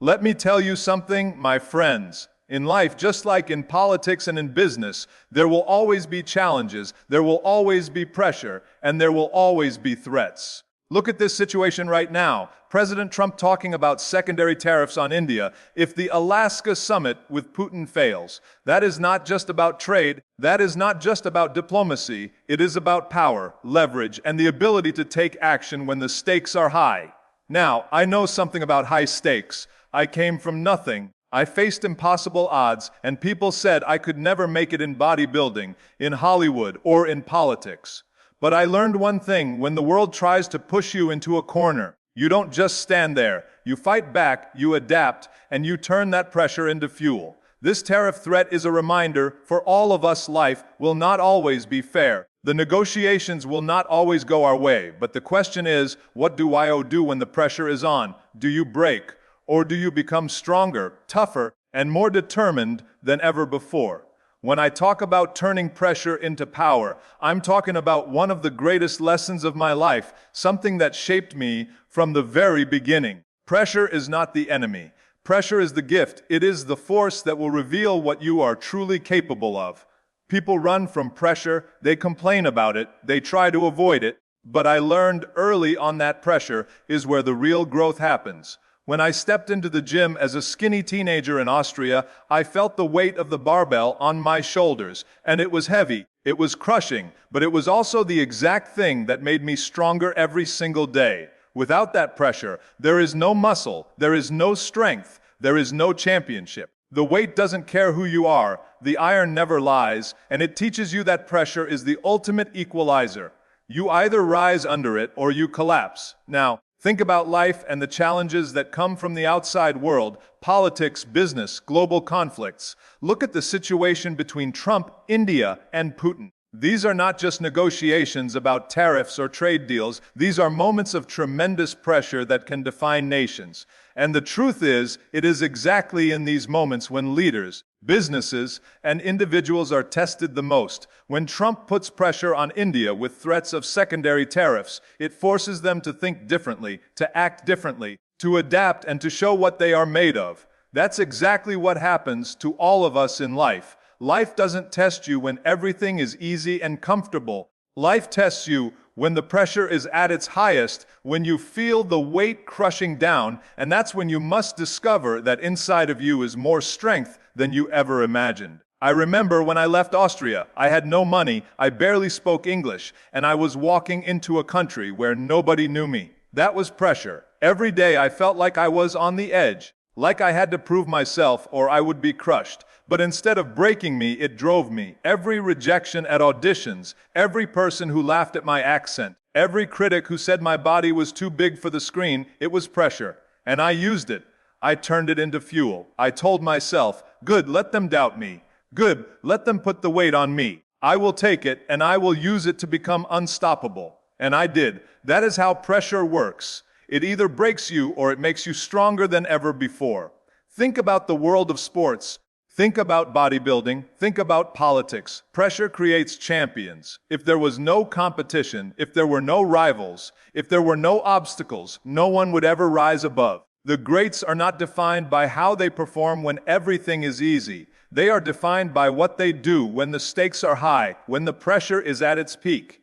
Let me tell you something, my friends. In life, just like in politics and in business, there will always be challenges, there will always be pressure, and there will always be threats. Look at this situation right now. President Trump talking about secondary tariffs on India if the Alaska summit with Putin fails. That is not just about trade, that is not just about diplomacy, it is about power, leverage, and the ability to take action when the stakes are high. Now, I know something about high stakes. I came from nothing. I faced impossible odds, and people said I could never make it in bodybuilding, in Hollywood, or in politics. But I learned one thing: when the world tries to push you into a corner, you don't just stand there. You fight back, you adapt, and you turn that pressure into fuel. This tariff threat is a reminder for all of us: life will not always be fair. The negotiations will not always go our way, but the question is, what do I do when the pressure is on? Do you break? Or do you become stronger, tougher, and more determined than ever before? When I talk about turning pressure into power, I'm talking about one of the greatest lessons of my life, something that shaped me from the very beginning. Pressure is not the enemy. Pressure is the gift. It is the force that will reveal what you are truly capable of. People run from pressure, they complain about it, they try to avoid it, but I learned early on that pressure is where the real growth happens. When I stepped into the gym as a skinny teenager in Austria, I felt the weight of the barbell on my shoulders, and it was heavy, it was crushing, but it was also the exact thing that made me stronger every single day. Without that pressure, there is no muscle, there is no strength, there is no championship. The weight doesn't care who you are, the iron never lies, and it teaches you that pressure is the ultimate equalizer. You either rise under it or you collapse. Now, think about life and the challenges that come from the outside world: politics, business, global conflicts. Look at the situation between Trump, India, and Putin. These are not just negotiations about tariffs or trade deals. These are moments of tremendous pressure that can define nations. And the truth is, it is exactly in these moments when leaders, businesses, and individuals are tested the most. When Trump puts pressure on India with threats of secondary tariffs, it forces them to think differently, to act differently, to adapt, and to show what they are made of. That's exactly what happens to all of us in life. Life doesn't test you when everything is easy and comfortable. Life tests you when the pressure is at its highest, when you feel the weight crushing down, and that's when you must discover that inside of you is more strength than you ever imagined. I remember when I left Austria, I had no money, I barely spoke English, and I was walking into a country where nobody knew me. That was pressure. Every day I felt like I was on the edge, like I had to prove myself or I would be crushed. But instead of breaking me, it drove me. Every rejection at auditions, every person who laughed at my accent, every critic who said my body was too big for the screen, it was pressure. And I used it. I turned it into fuel. I told myself, good, let them doubt me. Good, let them put the weight on me. I will take it, and I will use it to become unstoppable. And I did. That is how pressure works. It either breaks you or it makes you stronger than ever before. Think about the world of sports. Think about bodybuilding, think about politics. Pressure creates champions. If there was no competition, if there were no rivals, if there were no obstacles, no one would ever rise above. The greats are not defined by how they perform when everything is easy. They are defined by what they do when the stakes are high, when the pressure is at its peak.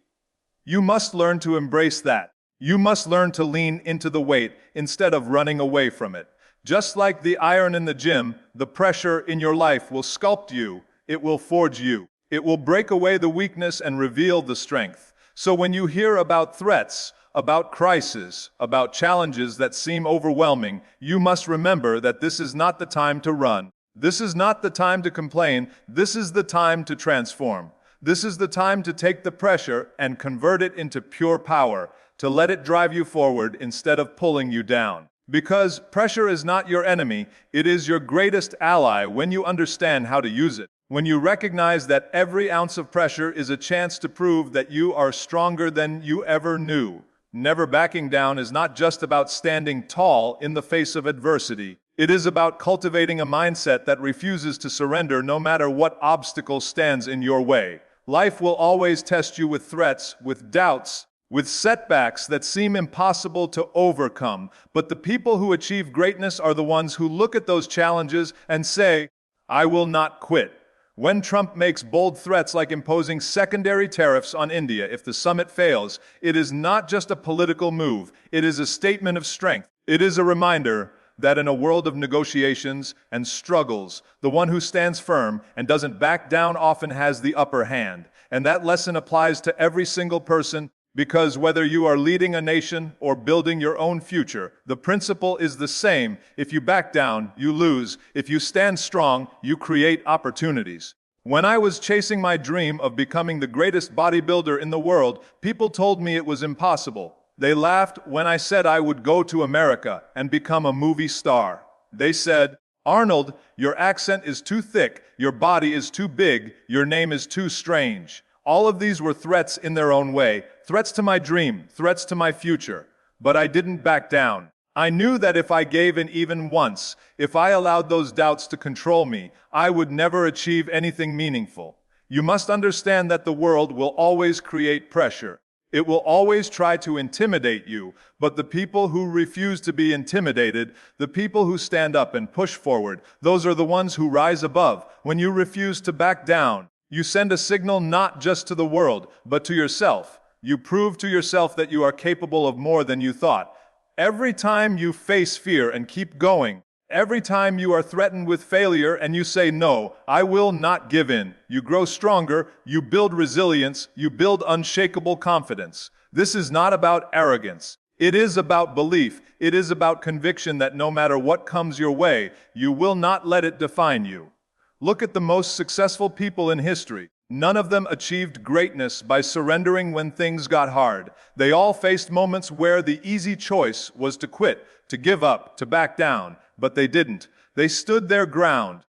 You must learn to embrace that. You must learn to lean into the weight instead of running away from it. Just like the iron in the gym, the pressure in your life will sculpt you, it will forge you. It will break away the weakness and reveal the strength. So when you hear about threats, about crises, about challenges that seem overwhelming, you must remember that this is not the time to run. This is not the time to complain. This is the time to transform. This is the time to take the pressure and convert it into pure power, to let it drive you forward instead of pulling you down. Because pressure is not your enemy, it is your greatest ally when you understand how to use it. When you recognize that every ounce of pressure is a chance to prove that you are stronger than you ever knew. Never backing down is not just about standing tall in the face of adversity. It is about cultivating a mindset that refuses to surrender no matter what obstacle stands in your way. Life will always test you with threats, with doubts, with setbacks that seem impossible to overcome. But the people who achieve greatness are the ones who look at those challenges and say, I will not quit. When Trump makes bold threats like imposing secondary tariffs on India if the summit fails, it is not just a political move, it is a statement of strength. It is a reminder that in a world of negotiations and struggles, the one who stands firm and doesn't back down often has the upper hand. And that lesson applies to every single person, because whether you are leading a nation or building your own future, the principle is the same. If you back down, you lose. If you stand strong, you create opportunities. When I was chasing my dream of becoming the greatest bodybuilder in the world, people told me it was impossible. They laughed when I said I would go to America and become a movie star. They said, Arnold, your accent is too thick, your body is too big, your name is too strange. All of these were threats in their own way, threats to my dream, threats to my future. But I didn't back down. I knew that if I gave in even once, if I allowed those doubts to control me, I would never achieve anything meaningful. You must understand that the world will always create pressure. It will always try to intimidate you, but the people who refuse to be intimidated, the people who stand up and push forward, those are the ones who rise above. When you refuse to back down, you send a signal not just to the world, but to yourself. You prove to yourself that you are capable of more than you thought. Every time you face fear and keep going, every time you are threatened with failure and you say, no, I will not give in, you grow stronger, you build resilience, you build unshakable confidence. This is not about arrogance. It is about belief. It is about conviction that no matter what comes your way, you will not let it define you. Look at the most successful people in history. None of them achieved greatness by surrendering when things got hard. They all faced moments where the easy choice was to quit, to give up, to back down. But they didn't. They stood their ground.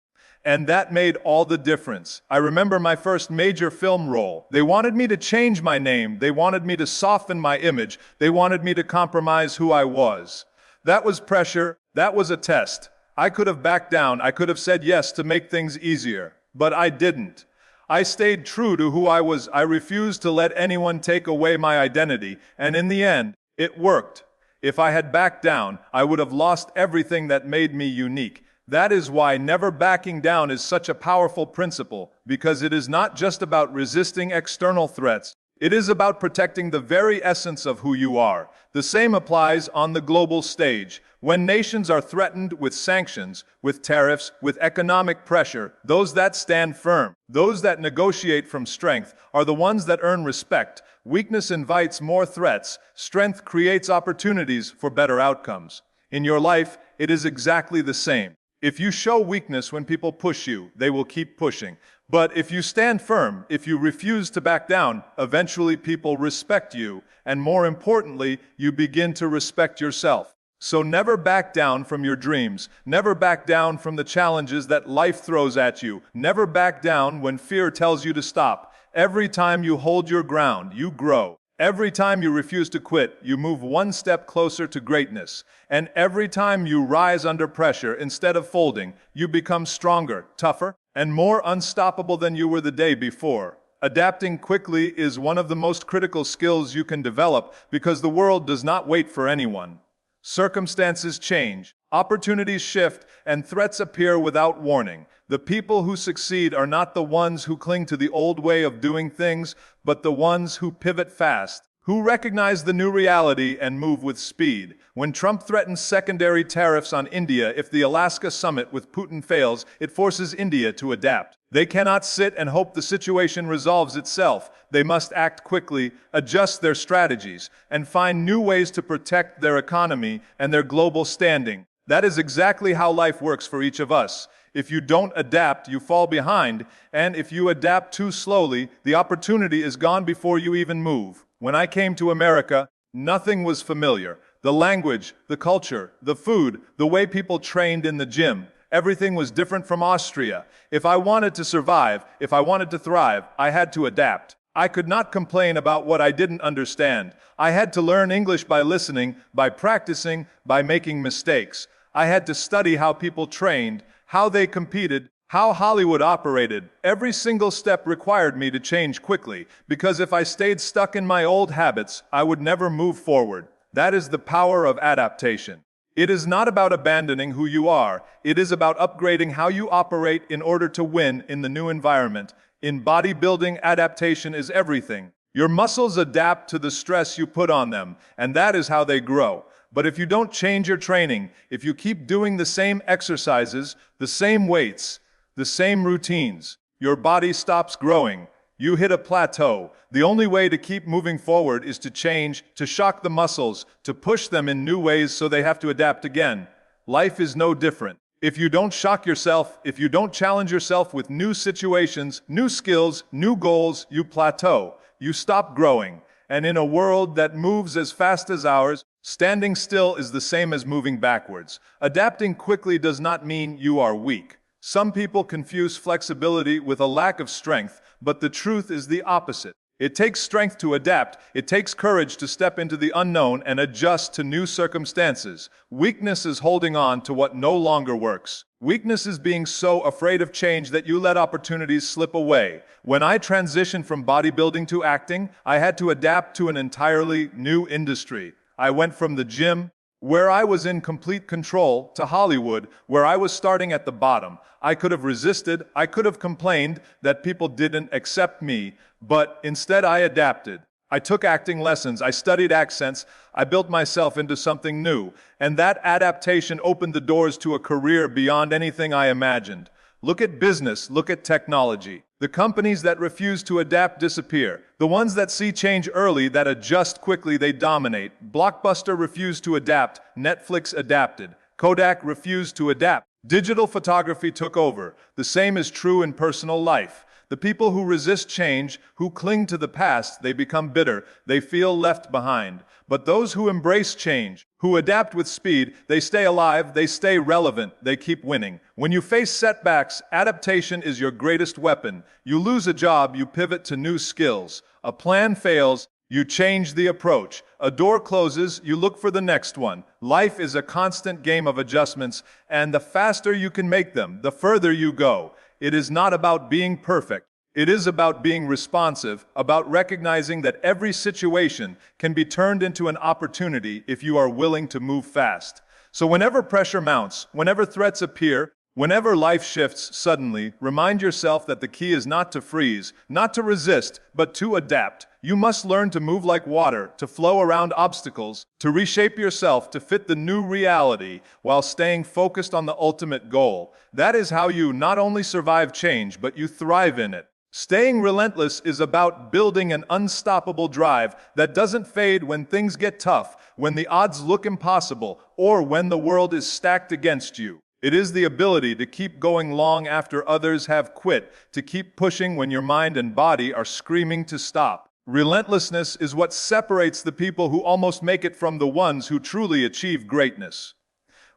And that made all the difference. I remember my first major film role. They wanted me to change my name. They wanted me to soften my image. They wanted me to compromise who I was. That was pressure. That was a test. I could have backed down. I could have said yes to make things easier. But I didn't. I stayed true to who I was. I refused to let anyone take away my identity. And in the end, it worked. If I had backed down, I would have lost everything that made me unique. That is why never backing down is such a powerful principle, because it is not just about resisting external threats. It is about protecting the very essence of who you are. The same applies on the global stage. When nations are threatened with sanctions, with tariffs, with economic pressure, those that stand firm, those that negotiate from strength, are the ones that earn respect. Weakness invites more threats. Strength creates opportunities for better outcomes. In your life, it is exactly the same. If you show weakness when people push you, they will keep pushing. But if you stand firm, if you refuse to back down, eventually people respect you, and more importantly, you begin to respect yourself. So never back down from your dreams. Never back down from the challenges that life throws at you. Never back down when fear tells you to stop. Every time you hold your ground, you grow. Every time you refuse to quit, you move one step closer to greatness. And every time you rise under pressure instead of folding, you become stronger, tougher, and more unstoppable than you were the day before. Adapting quickly is one of the most critical skills you can develop, because the world does not wait for anyone. Circumstances change, opportunities shift, and threats appear without warning. The people who succeed are not the ones who cling to the old way of doing things, but the ones who pivot fast, who recognize the new reality and move with speed. When Trump threatens secondary tariffs on India if the Alaska summit with Putin fails, it forces India to adapt. They cannot sit and hope the situation resolves itself. They must act quickly, adjust their strategies, and find new ways to protect their economy and their global standing. That is exactly how life works for each of us. If you don't adapt, you fall behind, and if you adapt too slowly, the opportunity is gone before you even move. When I came to America, nothing was familiar. The language, the culture, the food, the way people trained in the gym, everything was different from Austria. If I wanted to survive, if I wanted to thrive, I had to adapt. I could not complain about what I didn't understand. I had to learn English by listening, by practicing, by making mistakes. I had to study how people trained, how they competed, How Hollywood operated, every single step required me to change quickly, because if I stayed stuck in my old habits, I would never move forward. That is the power of adaptation. It is not about abandoning who you are, it is about upgrading how you operate in order to win in the new environment. In bodybuilding, adaptation is everything. Your muscles adapt to the stress you put on them, and that is how they grow. But if you don't change your training, if you keep doing the same exercises, the same weights, the same routines, your body stops growing. You hit a plateau. The only way to keep moving forward is to change, to shock the muscles, to push them in new ways so they have to adapt again. Life is no different. If you don't shock yourself, if you don't challenge yourself with new situations, new skills, new goals, you plateau. You stop growing. And in a world that moves as fast as ours, standing still is the same as moving backwards. Adapting quickly does not mean you are weak. Some people confuse flexibility with a lack of strength, but the truth is the opposite. It takes strength to adapt. It takes courage to step into the unknown and adjust to new circumstances. Weakness is holding on to what no longer works. Weakness is being so afraid of change that you let opportunities slip away. When I transitioned from bodybuilding to acting, I had to adapt to an entirely new industry. I went from the gym, where I was in complete control, to Hollywood, where I was starting at the bottom. I could have resisted, I could have complained that people didn't accept me, but instead I adapted. I took acting lessons, I studied accents, I built myself into something new, and that adaptation opened the doors to a career beyond anything I imagined. Look at business, look at technology. The companies that refuse to adapt disappear. The ones that see change early, that adjust quickly, they dominate. Blockbuster refused to adapt. Netflix adapted. Kodak refused to adapt. Digital photography took over. The same is true in personal life. The people who resist change, who cling to the past, they become bitter. They feel left behind. But those who embrace change, who adapt with speed, they stay alive, they stay relevant, they keep winning. When you face setbacks, adaptation is your greatest weapon. You lose a job, you pivot to new skills. A plan fails, you change the approach. A door closes, you look for the next one. Life is a constant game of adjustments, and the faster you can make them, the further you go. It is not about being perfect. It is about being responsive, about recognizing that every situation can be turned into an opportunity if you are willing to move fast. So whenever pressure mounts, whenever threats appear, whenever life shifts suddenly, remind yourself that the key is not to freeze, not to resist, but to adapt. You must learn to move like water, to flow around obstacles, to reshape yourself to fit the new reality while staying focused on the ultimate goal. That is how you not only survive change, but you thrive in it. Staying relentless is about building an unstoppable drive that doesn't fade when things get tough, when the odds look impossible, or when the world is stacked against you. It is the ability to keep going long after others have quit, to keep pushing when your mind and body are screaming to stop. Relentlessness is what separates the people who almost make it from the ones who truly achieve greatness.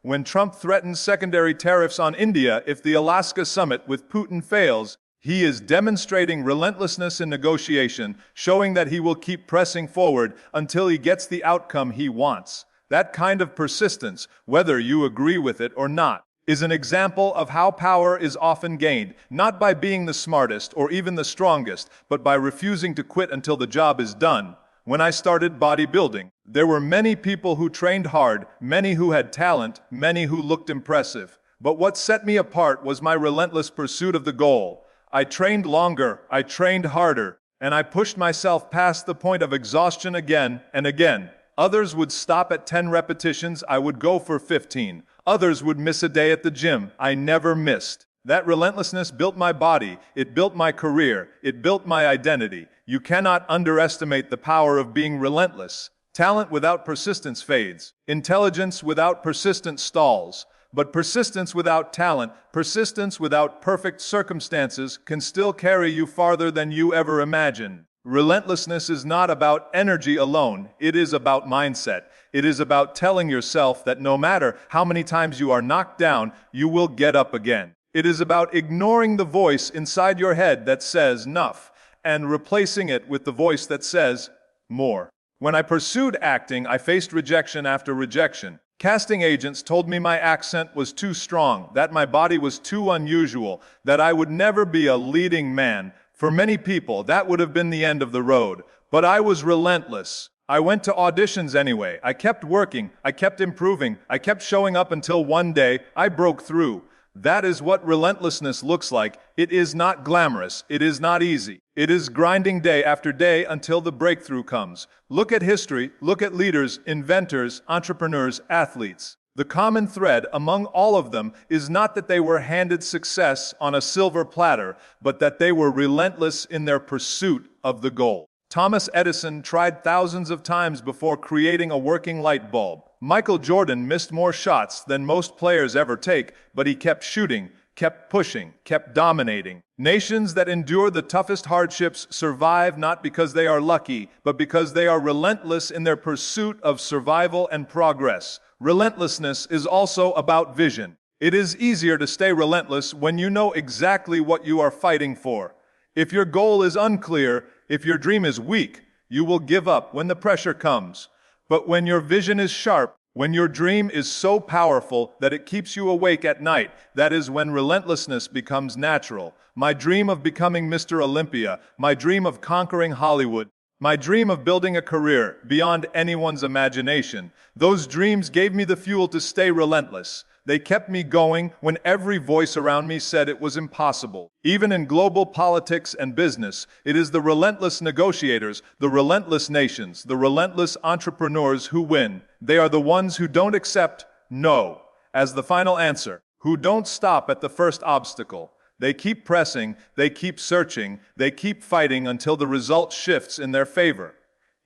When Trump threatens secondary tariffs on India if the Alaska summit with Putin fails, he is demonstrating relentlessness in negotiation, showing that he will keep pressing forward until he gets the outcome he wants. That kind of persistence, whether you agree with it or not, is an example of how power is often gained, not by being the smartest or even the strongest, but by refusing to quit until the job is done. When I started bodybuilding, there were many people who trained hard, many who had talent, many who looked impressive. But what set me apart was my relentless pursuit of the goal. I trained longer, I trained harder, and I pushed myself past the point of exhaustion again and again. Others would stop at 10 repetitions, I would go for 15. Others would miss a day at the gym, I never missed. That relentlessness built my body, it built my career, it built my identity. You cannot underestimate the power of being relentless. Talent without persistence fades. Intelligence without persistence stalls. But persistence without talent, persistence without perfect circumstances can still carry you farther than you ever imagined. Relentlessness is not about energy alone, it is about mindset. It is about telling yourself that no matter how many times you are knocked down, you will get up again. It is about ignoring the voice inside your head that says "enough" and replacing it with the voice that says more. When I pursued acting, I faced rejection after rejection. Casting agents told me my accent was too strong, that my body was too unusual, that I would never be a leading man. For many people, that would have been the end of the road. But I was relentless. I went to auditions anyway. I kept working. I kept improving. I kept showing up until one day I broke through. That is what relentlessness looks like. It is not glamorous. It is not easy. It is grinding day after day until the breakthrough comes. Look at history. Look at leaders, inventors, entrepreneurs, athletes. The common thread among all of them is not that they were handed success on a silver platter, but that they were relentless in their pursuit of the goal. Thomas Edison tried thousands of times before creating a working light bulb. Michael Jordan missed more shots than most players ever take, but he kept shooting, kept pushing, kept dominating. Nations that endure the toughest hardships survive not because they are lucky, but because they are relentless in their pursuit of survival and progress. Relentlessness is also about vision. It is easier to stay relentless when you know exactly what you are fighting for. If your goal is unclear, if your dream is weak, you will give up when the pressure comes. But when your vision is sharp, when your dream is so powerful that it keeps you awake at night, that is when relentlessness becomes natural. My dream of becoming Mr. Olympia, my dream of conquering Hollywood, my dream of building a career beyond anyone's imagination, those dreams gave me the fuel to stay relentless. They kept me going when every voice around me said it was impossible. Even in global politics and business, it is the relentless negotiators, the relentless nations, the relentless entrepreneurs who win. They are the ones who don't accept no as the final answer, who don't stop at the first obstacle. They keep pressing, they keep searching, they keep fighting until the result shifts in their favor.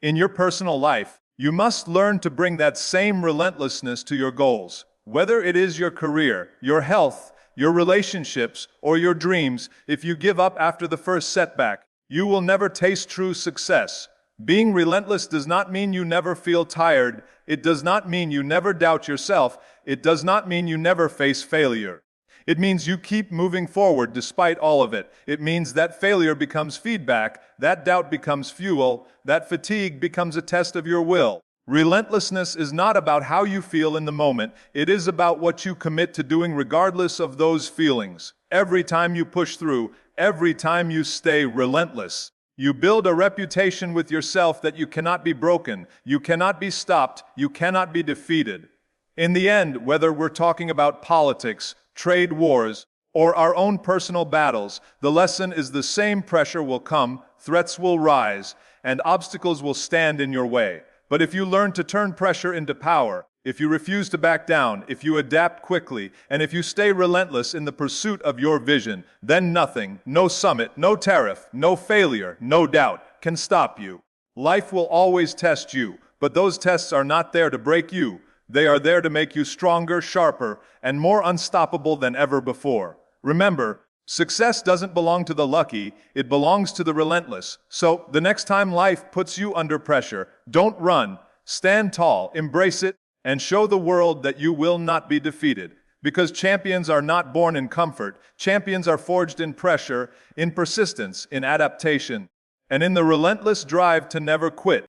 In your personal life, you must learn to bring that same relentlessness to your goals. Whether it is your career, your health, your relationships, or your dreams, if you give up after the first setback, you will never taste true success. Being relentless does not mean you never feel tired. It does not mean you never doubt yourself. It does not mean you never face failure. It means you keep moving forward despite all of it. It means that failure becomes feedback, that doubt becomes fuel, that fatigue becomes a test of your will. Relentlessness is not about how you feel in the moment. It is about what you commit to doing regardless of those feelings. Every time you push through, every time you stay relentless, you build a reputation with yourself that you cannot be broken, you cannot be stopped, you cannot be defeated. In the end, whether we're talking about politics, trade wars, or our own personal battles, the lesson is the same. Pressure will come, threats will rise, and obstacles will stand in your way. But if you learn to turn pressure into power, if you refuse to back down, if you adapt quickly, and if you stay relentless in the pursuit of your vision, then nothing, no summit, no tariff, no failure, no doubt, can stop you. Life will always test you, but those tests are not there to break you. They are there to make you stronger, sharper, and more unstoppable than ever before. Remember, success doesn't belong to the lucky, it belongs to the relentless. So, the next time life puts you under pressure, don't run, stand tall, embrace it, and show the world that you will not be defeated. Because champions are not born in comfort, champions are forged in pressure, in persistence, in adaptation, and in the relentless drive to never quit.